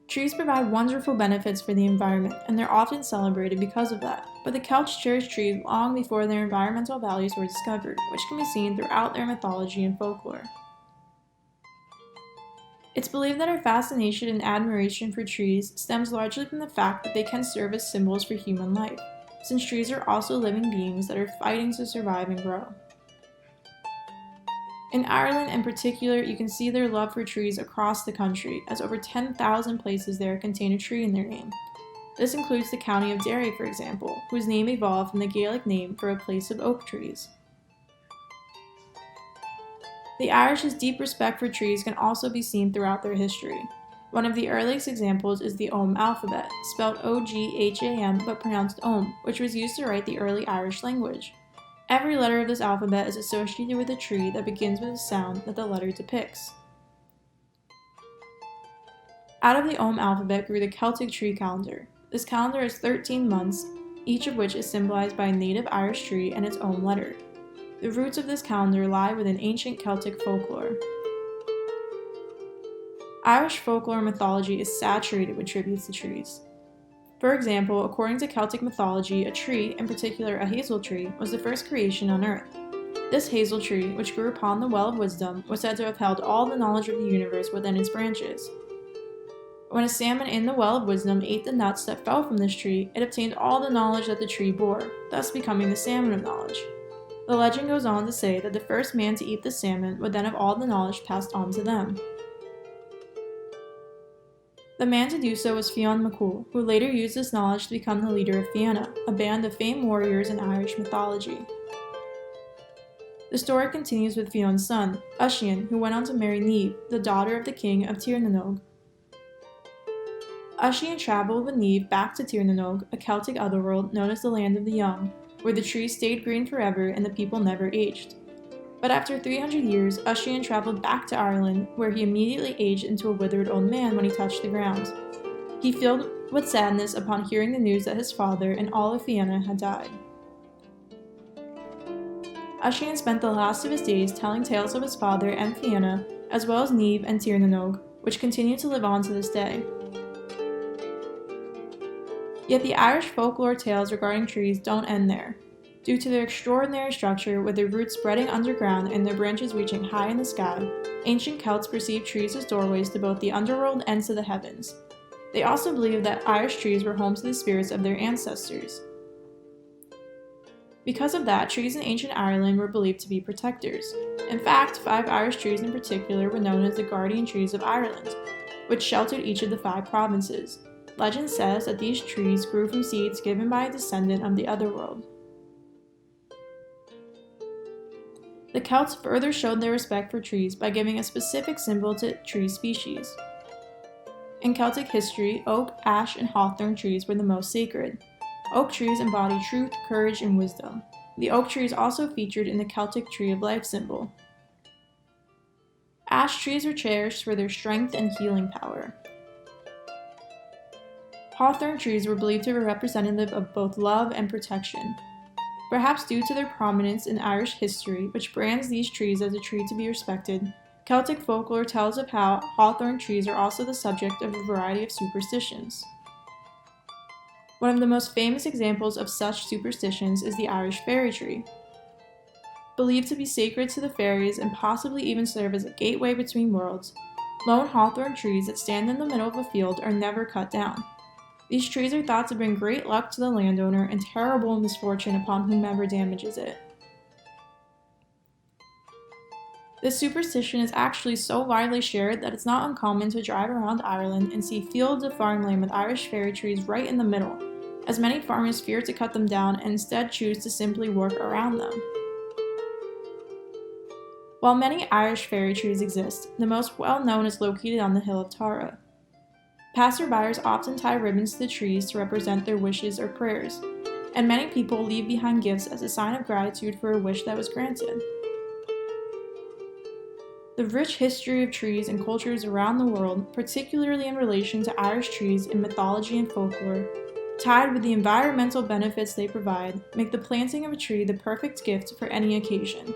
Trees provide wonderful benefits for the environment, and they're often celebrated because of that. But the Celts cherished trees long before their environmental values were discovered, which can be seen throughout their mythology and folklore. It's believed that our fascination and admiration for trees stems largely from the fact that they can serve as symbols for human life, since trees are also living beings that are fighting to survive and grow. In Ireland in particular, you can see their love for trees across the country, as over 10,000 places there contain a tree in their name. This includes the county of Derry, for example, whose name evolved from the Gaelic name for a place of oak trees. The Irish's deep respect for trees can also be seen throughout their history. One of the earliest examples is the Ogham alphabet, spelled O-G-H-A-M but pronounced Ogham, which was used to write the early Irish language. Every letter of this alphabet is associated with a tree that begins with a sound that the letter depicts. Out of the Ogham alphabet grew the Celtic Tree Calendar. This calendar has 13 months, each of which is symbolized by a native Irish tree and its own letter. The roots of this calendar lie within ancient Celtic folklore. Irish folklore mythology is saturated with tributes to trees. For example, according to Celtic mythology, a tree, in particular a hazel tree, was the first creation on Earth. This hazel tree, which grew upon the Well of Wisdom, was said to have held all the knowledge of the universe within its branches. When a salmon in the Well of Wisdom ate the nuts that fell from this tree, it obtained all the knowledge that the tree bore, thus becoming the salmon of knowledge. The legend goes on to say that the first man to eat the salmon would then have all the knowledge passed on to them. The man to do so was Fionn MacCool, who later used this knowledge to become the leader of Fianna, a band of famed warriors in Irish mythology. The story continues with Fionn's son, Oisin, who went on to marry Niamh, the daughter of the king of Tír na nÓg. Oisin traveled with Niamh back to Tír na nÓg, a Celtic otherworld known as the Land of the Young, where the trees stayed green forever and the people never aged. But after 300 years, Oisin traveled back to Ireland, where he immediately aged into a withered old man when he touched the ground. He filled with sadness upon hearing the news that his father and all of Fianna had died. Oisin spent the last of his days telling tales of his father and Fianna, as well as Niamh and Tír na nÓg, which continue to live on to this day. Yet the Irish folklore tales regarding trees don't end there. Due to their extraordinary structure, with their roots spreading underground and their branches reaching high in the sky, ancient Celts perceived trees as doorways to both the underworld and to the heavens. They also believed that Irish trees were home to the spirits of their ancestors. Because of that, trees in ancient Ireland were believed to be protectors. In fact, 5 Irish trees in particular were known as the guardian trees of Ireland, which sheltered each of the 5 provinces. Legend says that these trees grew from seeds given by a descendant of the otherworld. The Celts further showed their respect for trees by giving a specific symbol to tree species. In Celtic history, oak, ash, and hawthorn trees were the most sacred. Oak trees embody truth, courage, and wisdom. The oak tree is also featured in the Celtic Tree of Life symbol. Ash trees were cherished for their strength and healing power. Hawthorn trees were believed to be representative of both love and protection. Perhaps due to their prominence in Irish history, which brands these trees as a tree to be respected, Celtic folklore tells of how hawthorn trees are also the subject of a variety of superstitions. One of the most famous examples of such superstitions is the Irish fairy tree. Believed to be sacred to the fairies and possibly even serve as a gateway between worlds, lone hawthorn trees that stand in the middle of a field are never cut down. These trees are thought to bring great luck to the landowner and terrible misfortune upon whomever damages it. This superstition is actually so widely shared that it's not uncommon to drive around Ireland and see fields of farmland with Irish fairy trees right in the middle, as many farmers fear to cut them down and instead choose to simply work around them. While many Irish fairy trees exist, the most well-known is located on the Hill of Tara. Passerbyers often tie ribbons to the trees to represent their wishes or prayers, and many people leave behind gifts as a sign of gratitude for a wish that was granted. The rich history of trees and cultures around the world, particularly in relation to Irish trees in mythology and folklore, tied with the environmental benefits they provide, make the planting of a tree the perfect gift for any occasion.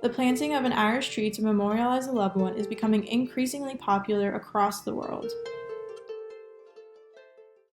The planting of an Irish tree to memorialize a loved one is becoming increasingly popular across the world.